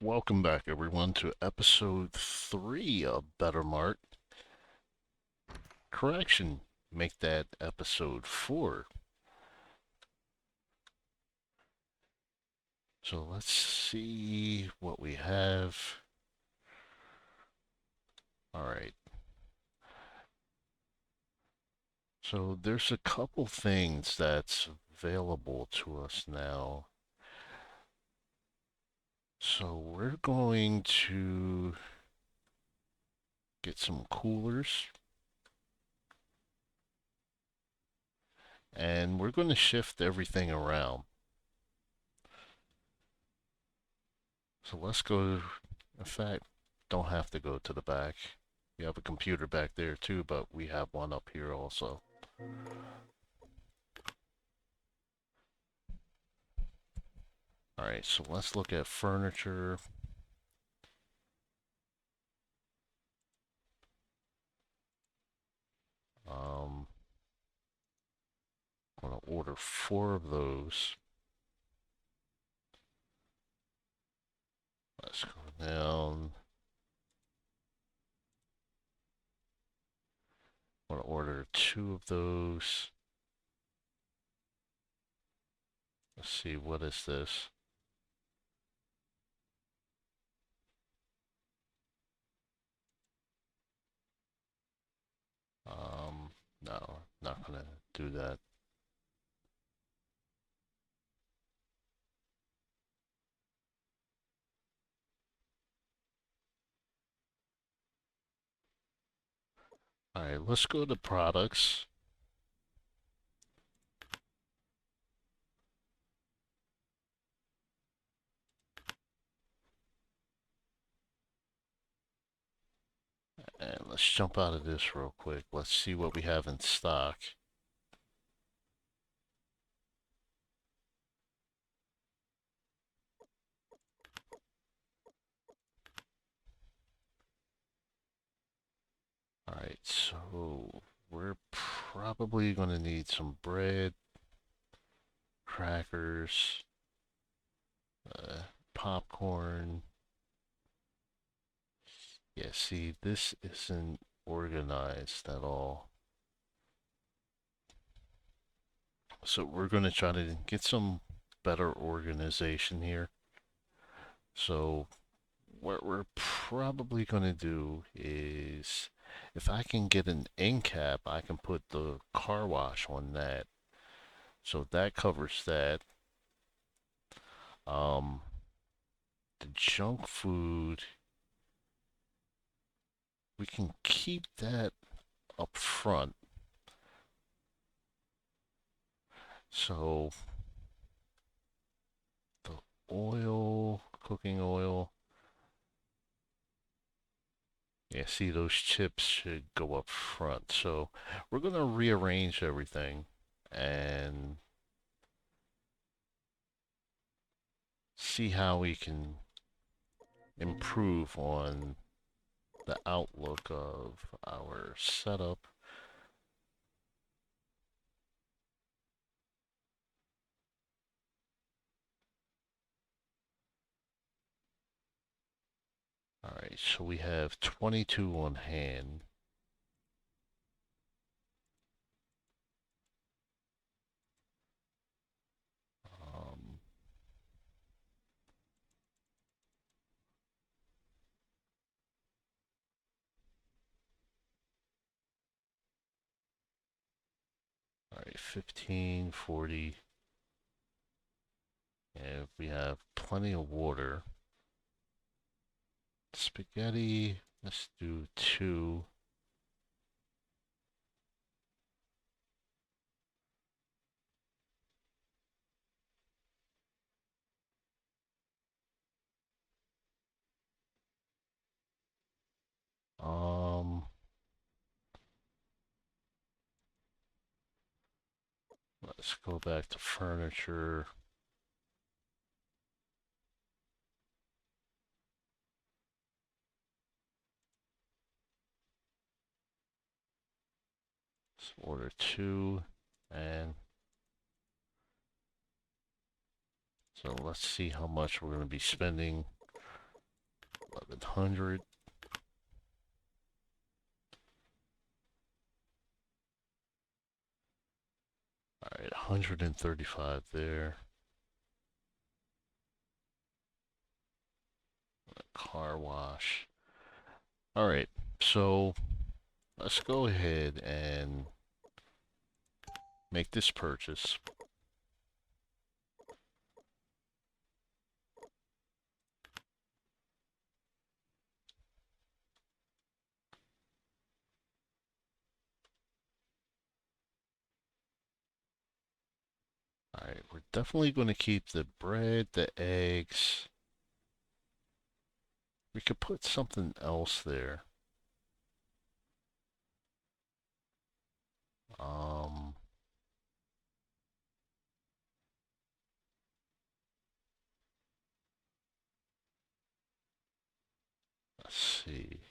Welcome back, everyone, to episode 3 of Better Mart. Correction, make that episode 4. So let's see what we have. Alright, so there's a couple things that's available to us now. So we're going to get some coolers, and we're going to shift everything around. So let's go, in fact, don't have to go to the back. We have a computer back there too, but we have one up here also. Alright, so let's look at furniture. I'm going to order 4 of those. Let's go down. I'm going to order 2 of those. Let's see, what is this? No, not going to do that. Alright, let's go to products. And let's jump out of this real quick. Let's see what we have in stock. Alright, so we're probably going to need some bread, crackers, popcorn. Yeah, see, this isn't organized at all. So we're going to try to get some better organization here. So what we're probably going to do is, if I can get an end cap, I can put the car wash on that. So that covers that. Um, the junk food, we can keep that up front. So the oil, cooking oil. Yeah, see, those chips should go up front. So we're going to rearrange everything and see how we can improve on the outlook of our setup. All right, so we have 22 on hand. Um, all right, 15, 40. And we have plenty of water. Spaghetti, let's do 2. Um, let's go back to furniture. Let's order 2. And so let's see how much we're going to be spending 700. All right, 135 there. Car wash. All right, so let's go ahead and make this purchase. All right, we're definitely going to keep the bread, the eggs. We could put something else there. Um, let's see.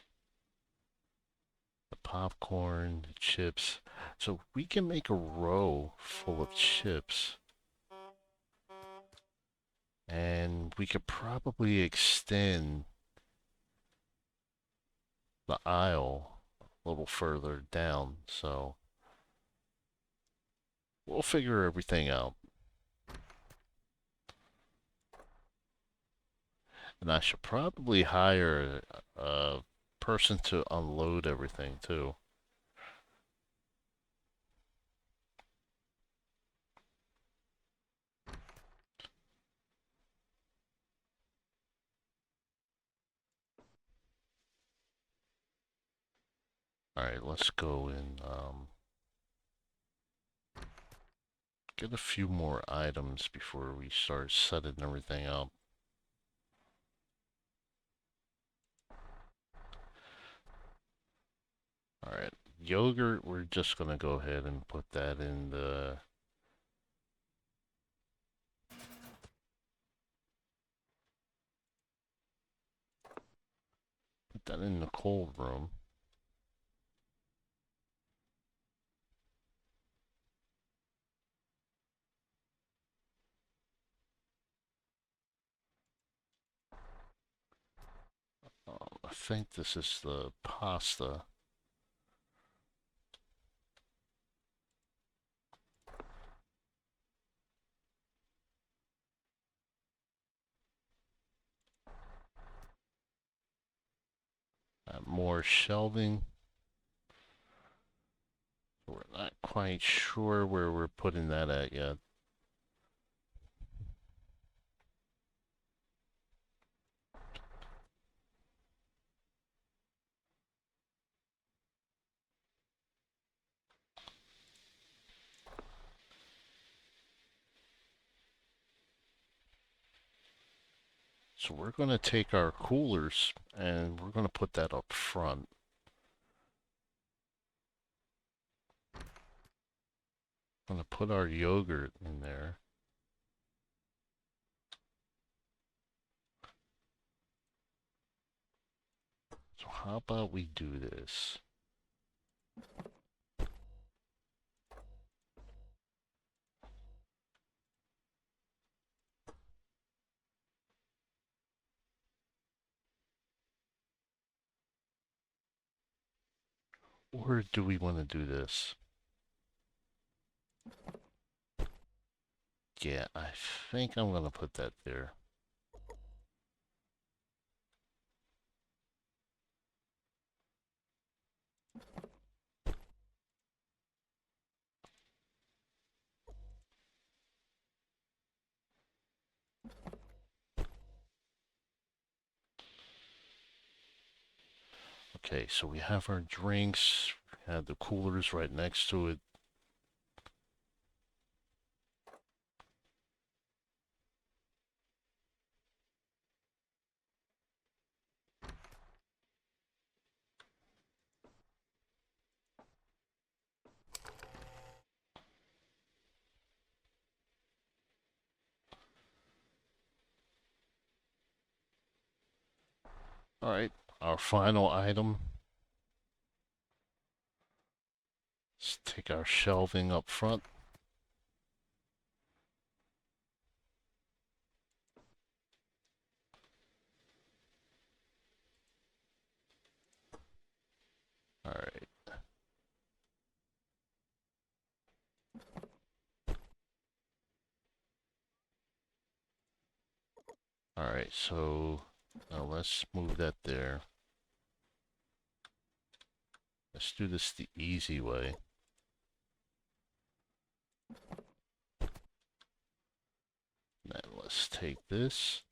The popcorn, the chips. So we can make a row full of chips. And we could probably extend the aisle a little further down. So we'll figure everything out. And I should probably hire a person to unload everything too. All right, let's go and get a few more items before we start setting everything up. All right, yogurt, we're just gonna go ahead and put that in the cold room. I think this is the pasta. More shelving. We're not quite sure where we're putting that at yet. So we're going to take our coolers and we're going to put that up front. I'm going to put our yogurt in there. So how about we do this? Or do we want to do this? Yeah, I think I'm going to put that there. Okay, so we have our drinks. We have the coolers right next to it. All right, our final item. Let's take our shelving up front. Alright. Alright, so now let's move that there. Let's do this the easy way. Now let's take this.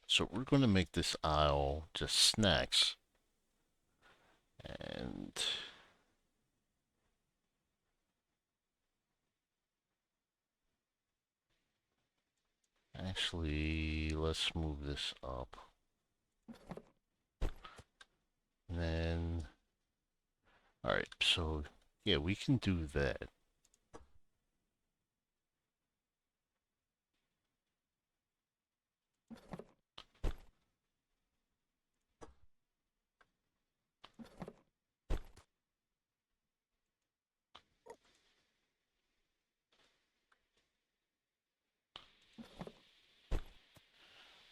So we're going to make this aisle just snacks. And actually, let's move this up. And then, alright, so yeah, we can do that.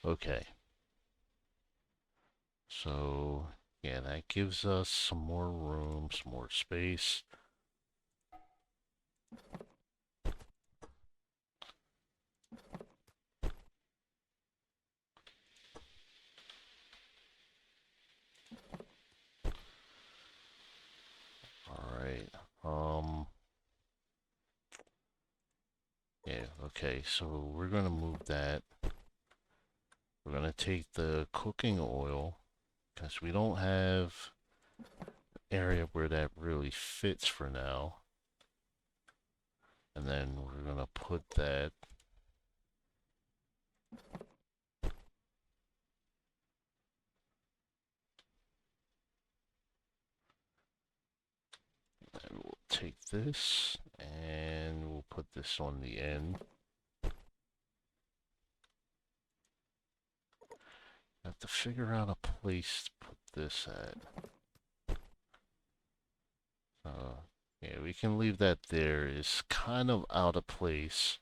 Okay. So, yeah, that gives us some more room, some more space. Alright. Yeah, okay, so we're gonna move that. We're gonna take the cooking oil, because we don't have area where that really fits for now. And then we're gonna put that and we'll take this and we'll put this on the end. Have to figure out a place to put this at. Yeah, we can leave that there. It's kind of out of place.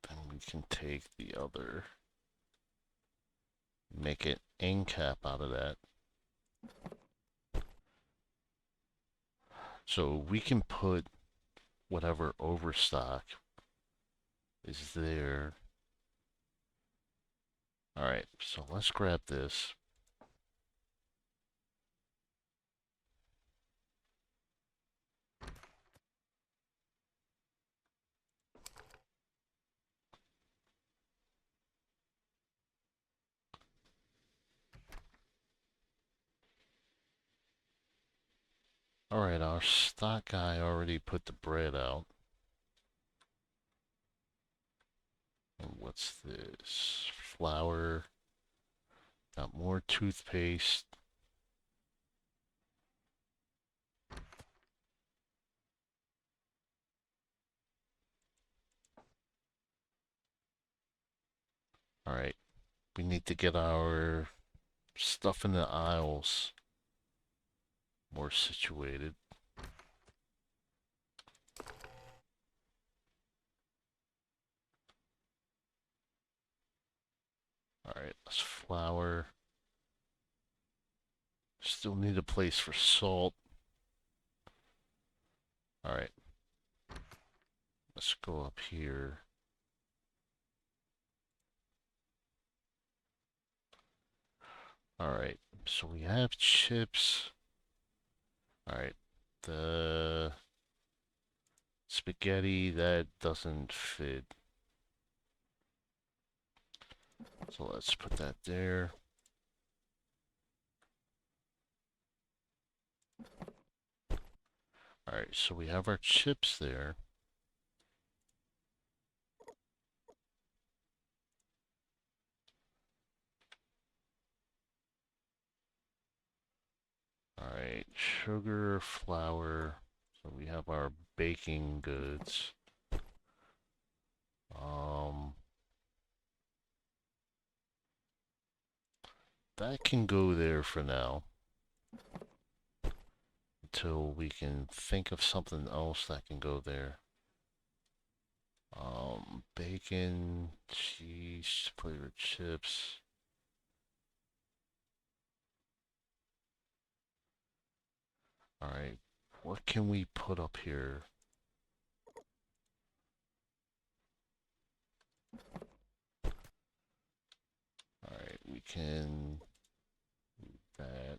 Then we can take the other, make an end cap out of that. So we can put whatever overstock is there. Alright, so let's grab this. Alright, our stock guy already put the bread out. And what's this? Flour. Got more toothpaste. Alright, we need to get our stuff in the aisles more situated. Alright, let's flour. Still need a place for salt. Alright, let's go up here. Alright, so we have chips. Alright, the spaghetti, that doesn't fit. So let's put that there. Alright, so we have our chips there. Alright, sugar, flour. So we have our baking goods. That can go there for now. Until we can think of something else that can go there. Bacon, cheese, flavored chips. All right, what can we put up here? All right, we can do that.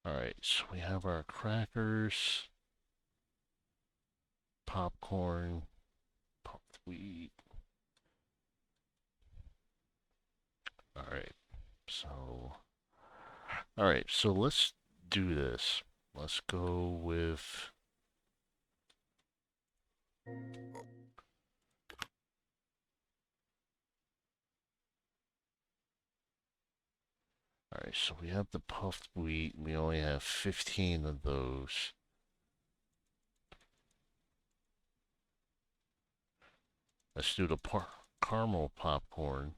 All right, so we have our crackers, popcorn, puffed wheat. All right, so let's do this. Let's go with. All right, so we have the puffed wheat. We only have 15 of those. Let's do the caramel popcorn.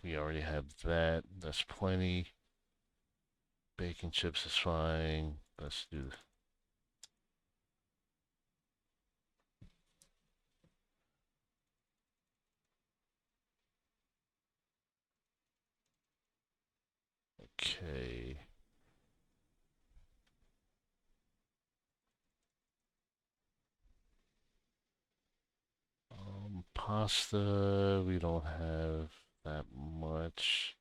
We already have that. That's plenty. Bacon chips is fine. Let's do. Okay. Pasta, we don't have that much.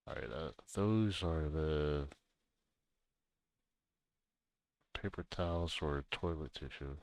All right, those are the paper towels or toilet tissue.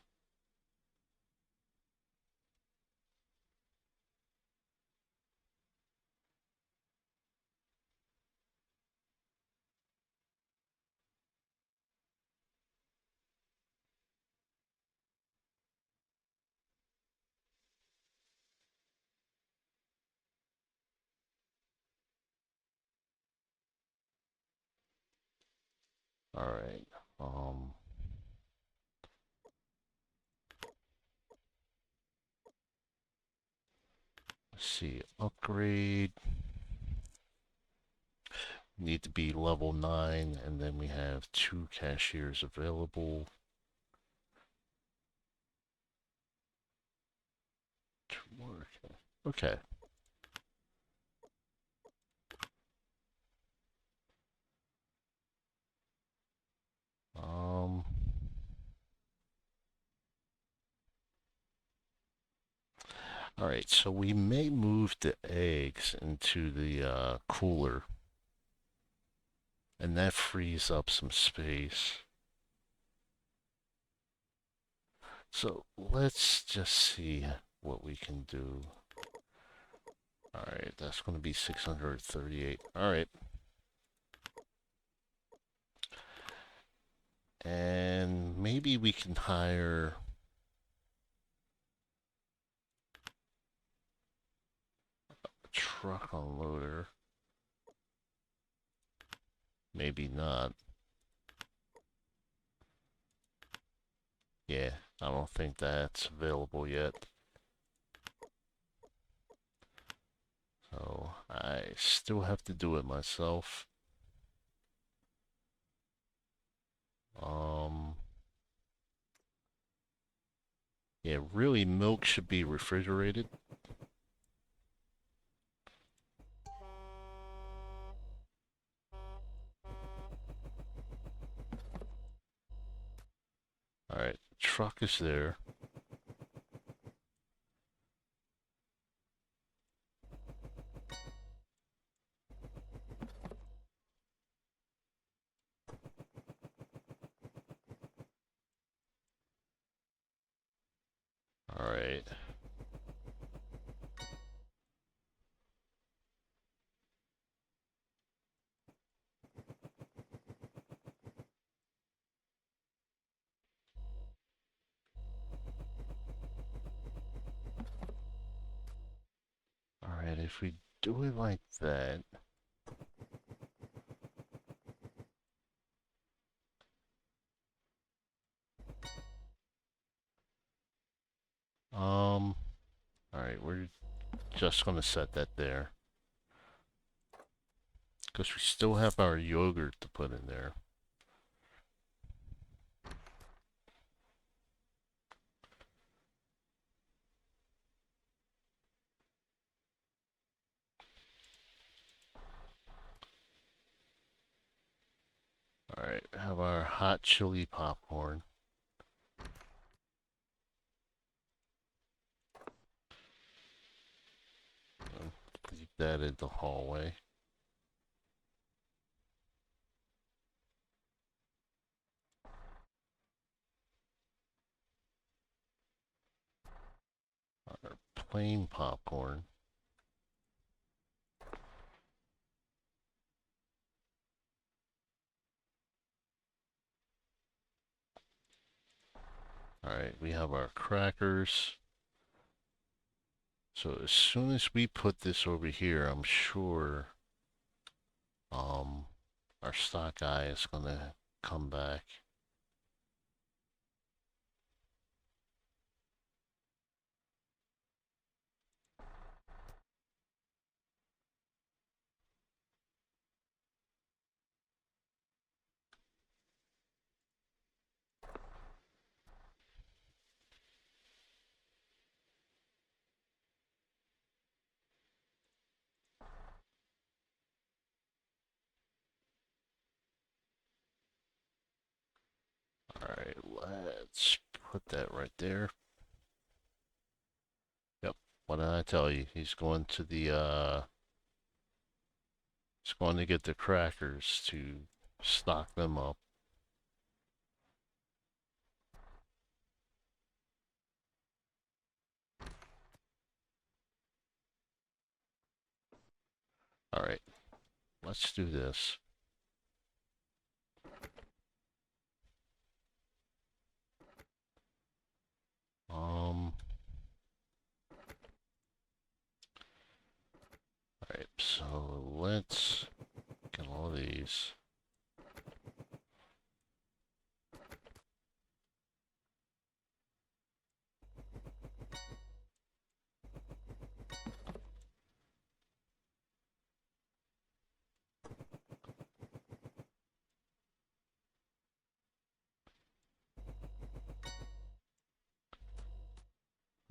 All right. Um, let's see. Upgrade. Need to be level 9, and then we have 2 cashiers available. 2 more. Okay. Um, all right, so we may move the eggs into the cooler, and that frees up some space. So let's just see what we can do. All right, that's going to be 638. All right. And maybe we can hire a truck unloader. Maybe not. Yeah, I don't think that's available yet. So I still have to do it myself. Um, yeah, really milk should be refrigerated. All right, truck is there. All right. All right, if we do it like that, just going to set that there. Because we still have our yogurt to put in there. Alright, have our hot chili popcorn. Leave that in the hallway. Our plain popcorn. Alright, we have our crackers. So as soon as we put this over here, I'm sure our stock guy is gonna come back. Alright, let's put that right there. Yep, what did I tell you? He's going to he's going to get the crackers to stock them up. Alright, let's do this. Alright, so let's get all these.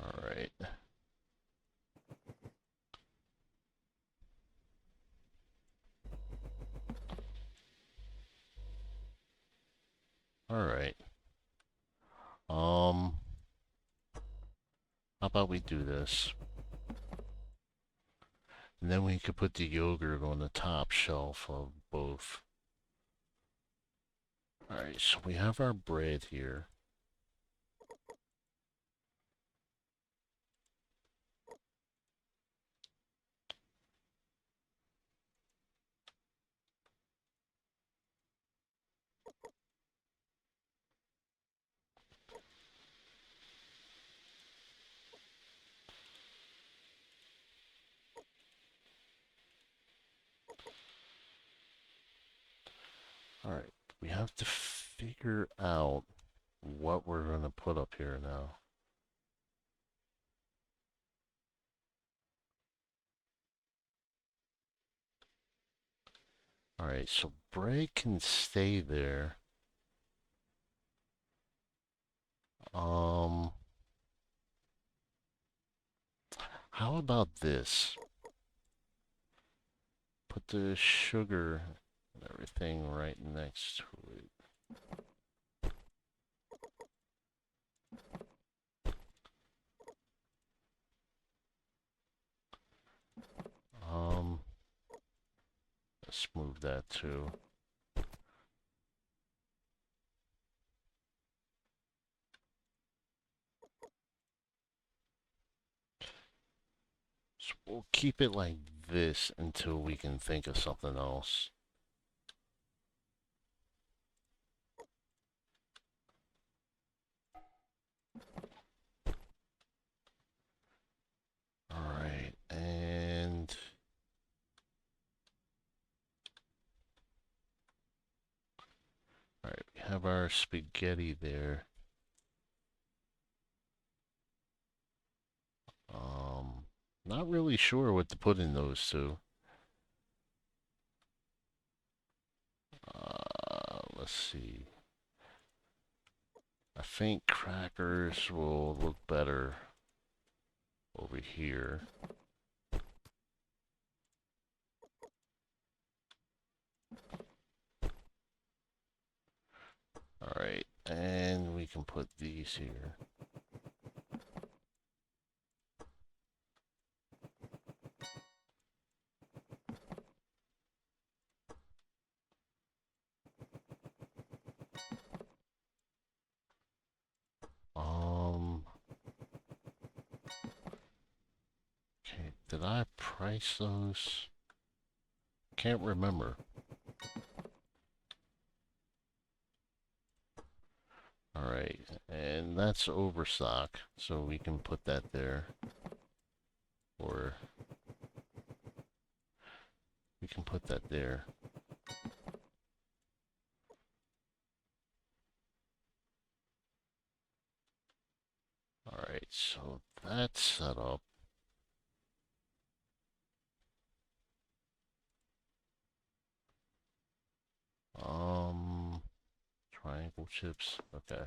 Alright. Alright. How about we do this? And then we could put the yogurt on the top shelf of both. Alright, so we have our bread here. Alright, we have to figure out what we're going to put up here now. Alright, so bread can stay there. How about this? Put the sugar and everything right next to it. Let's move that too. So we'll keep it like this until we can think of something else. Alright, and alright, we have our spaghetti there. Not really sure what to put in those two. Let's see. I think crackers will look better over here. Alright, and we can put these here. Okay, did I price those? Can't remember. Alright, and that's overstock, so we can put that there. Or we can put that there. Alright, so that's set up. Triangle chips, okay.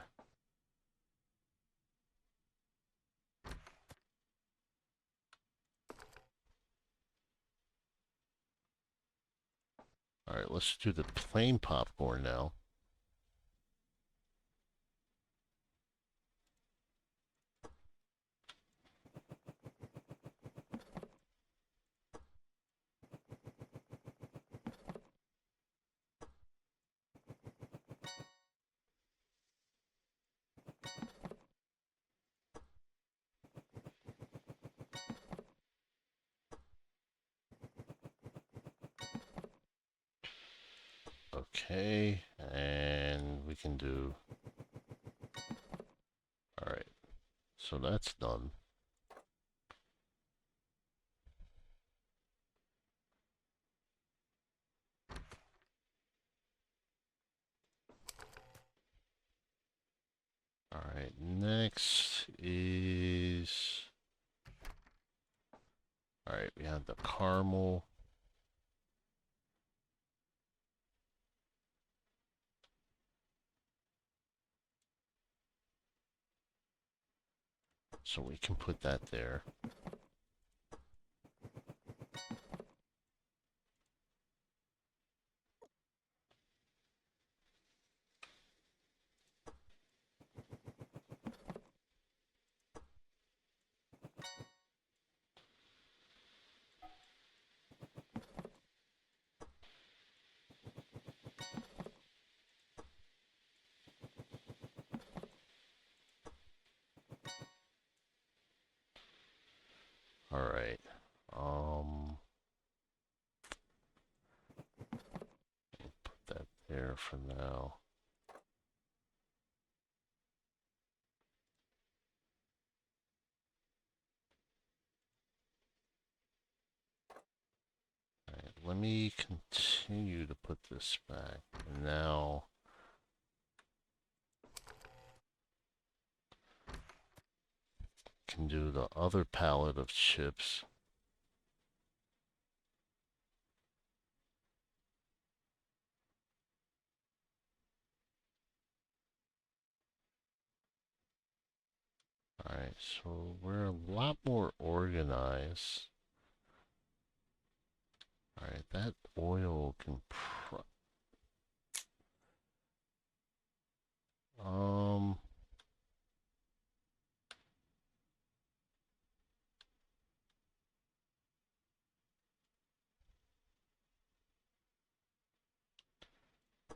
Alright, let's do the plain popcorn now. Okay, and we can do... Alright, so that's done. Alright, next is... Alright, we have the caramel. So we can put that there. Alright. Put that there for now. Alright, let me continue to put this back. And now... can do the other palette of chips. Alright, so we're a lot more organized. Alright, that oil can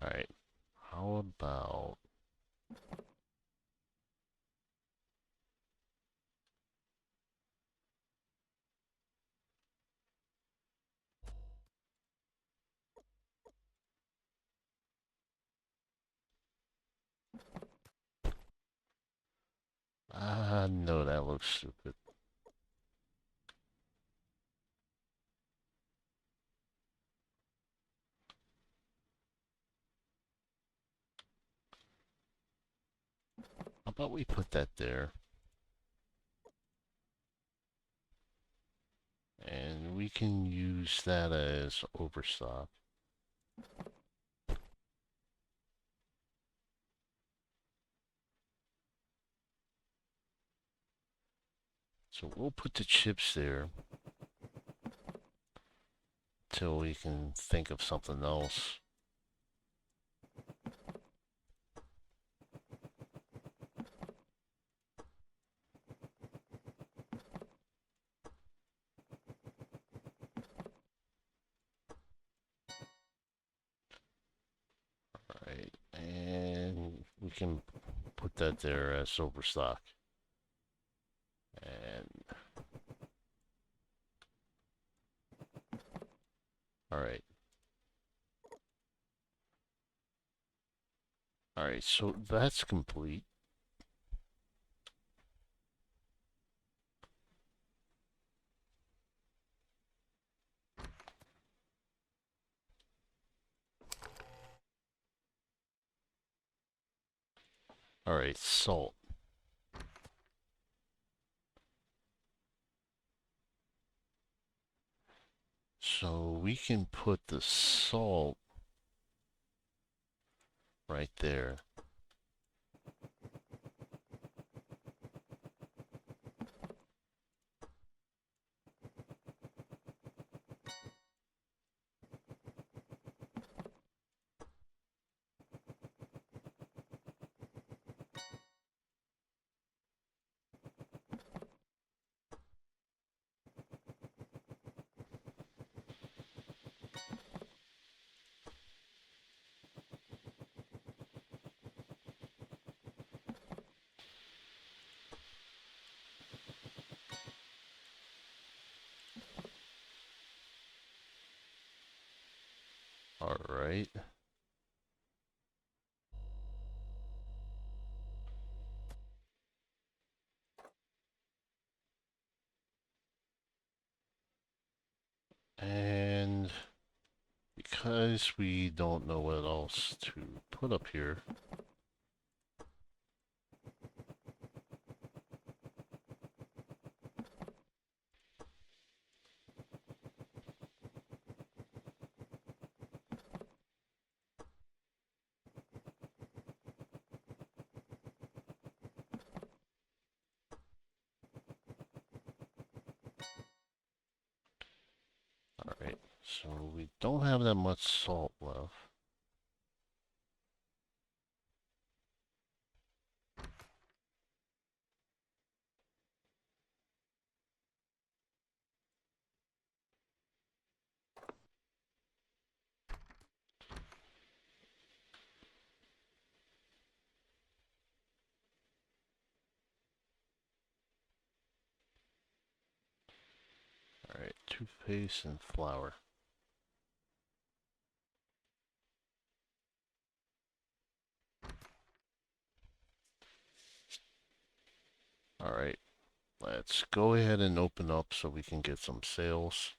alright, how about... no, that looks stupid. How about we put that there? we can use that as overstock. So we'll put the chips there till we can think of something else. Right, and we can put that there as overstock. And all right. All right, so that's complete. All right, salt. So we can put the salt right there. All right. And because we don't know what else to put up here, all right. So we don't have that much salt left. All right, toothpaste and flour. All right, let's go ahead and open up so we can get some sales.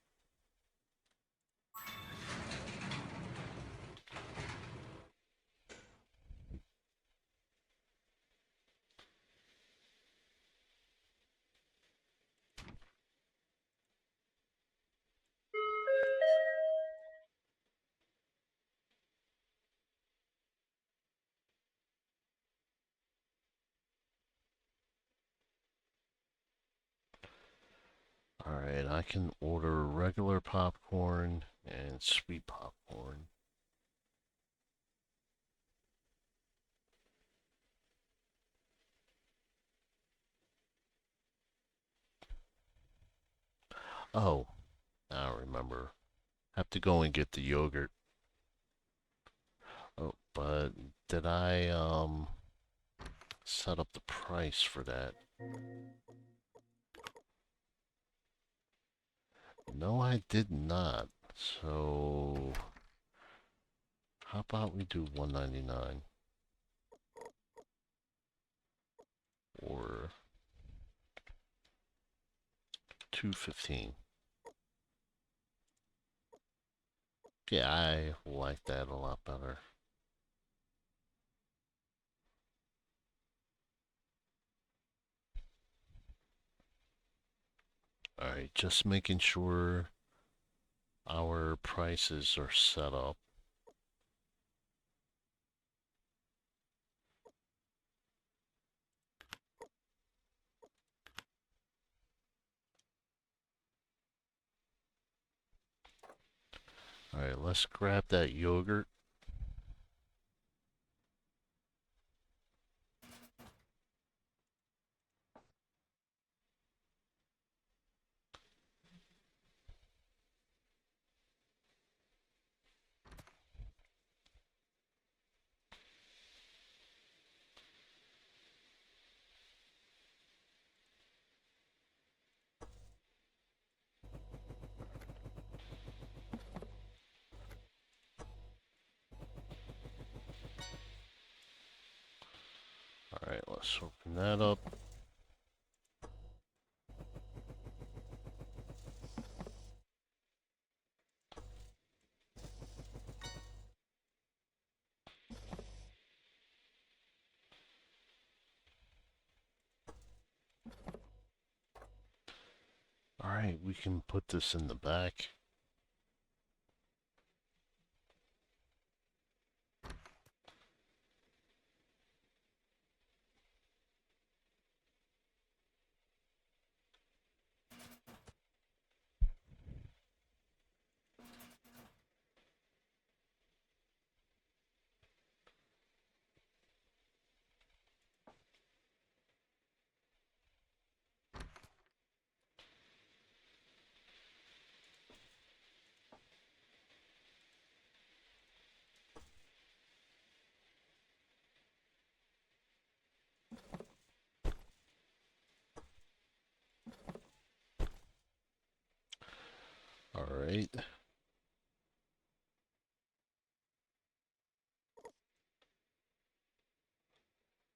All right, I can order regular popcorn and sweet popcorn. Oh, I remember. Have to go and get the yogurt. Oh, but did I set up the price for that? No, I did not. So how about we do 199 or 215? Yeah, I like that a lot better. All right, just making sure prices are set up. All right, let's grab that yogurt. All right, let's open that up. All right, we can put this in the back. All right.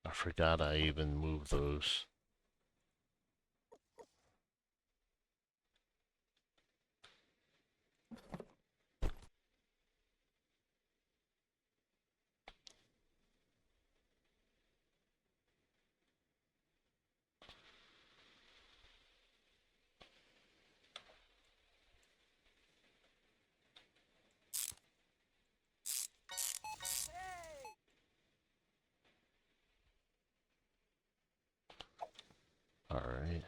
I forgot I even moved those. All right.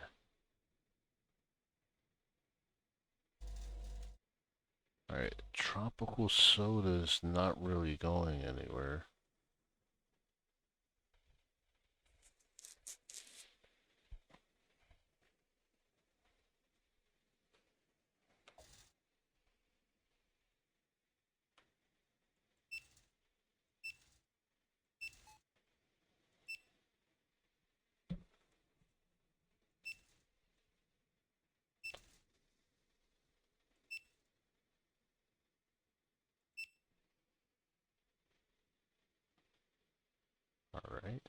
All right. Tropical soda is not really going anywhere. All right.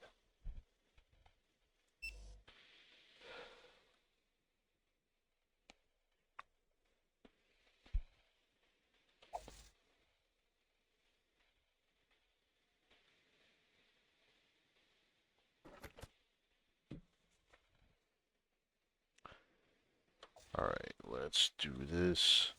All right. Let's do this.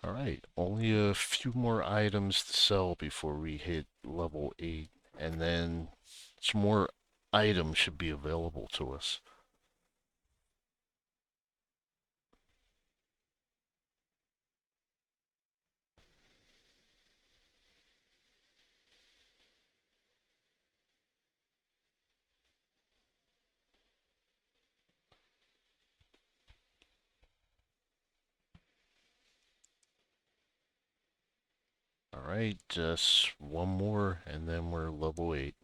All right. Only a few more items to sell before we hit level 8, and then some more items should be available to us. All right, just one more, and then we're level 8.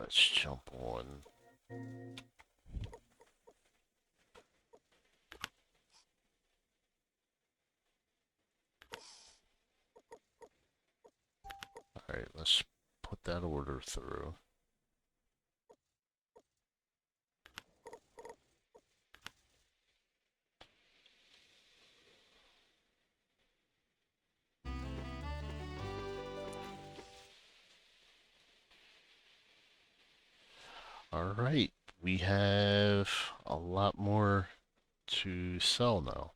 let's jump on. Alright, let's put that order through. Alright, we have a lot more to sell now.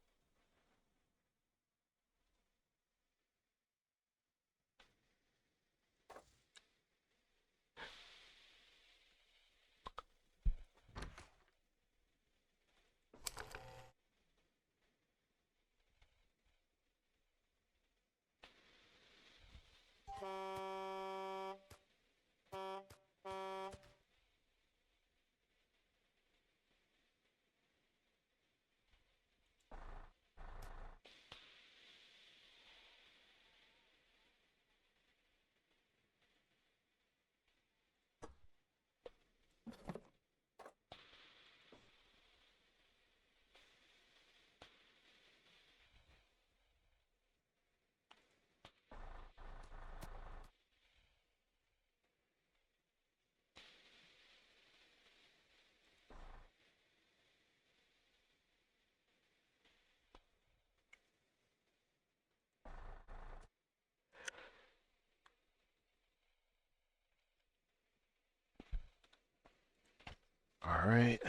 Alright.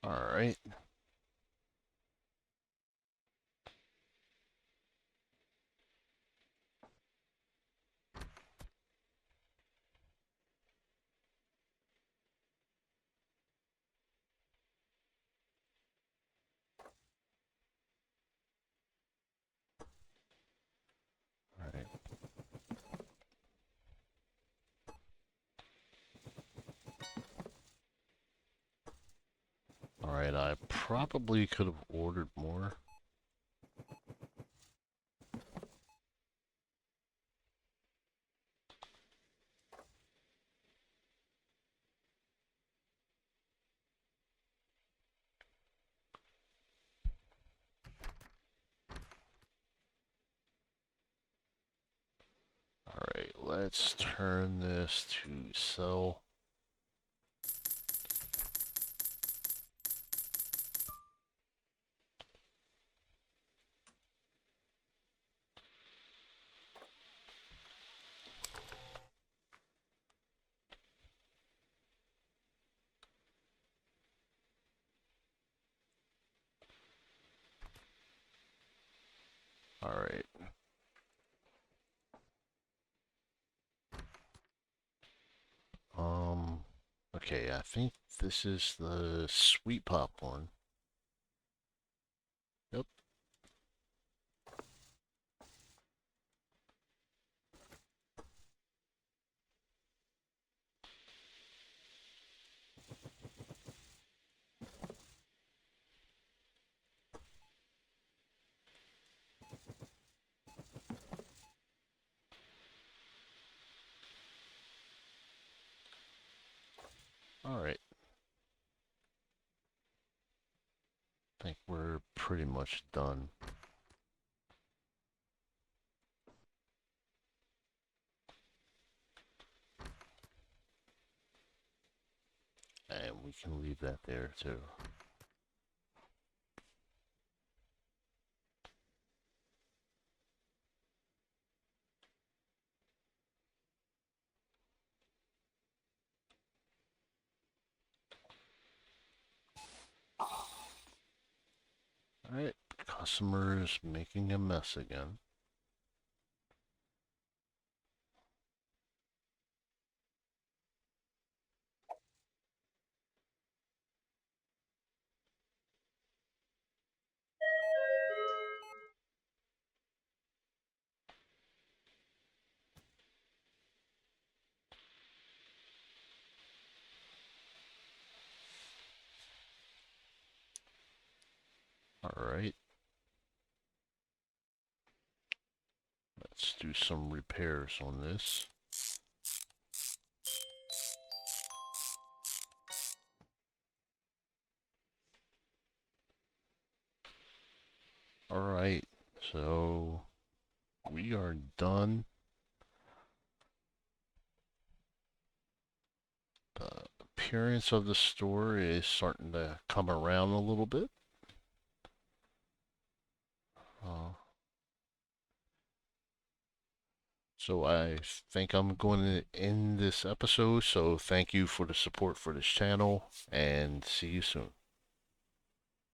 Alright. Alright. Alright, I probably could have ordered more. Alright, let's turn this to sell. Alright. Okay, I think this is the sweet popcorn. Yep. Alright. I think we're pretty much done. And we can leave that there too. Alright, customers making a mess again. Let's do some repairs on this. Alright, so we are done. The appearance of the store is starting to come around a little bit. Uh, so I think I'm going to end this episode. So thank you for the support for this channel and see you soon.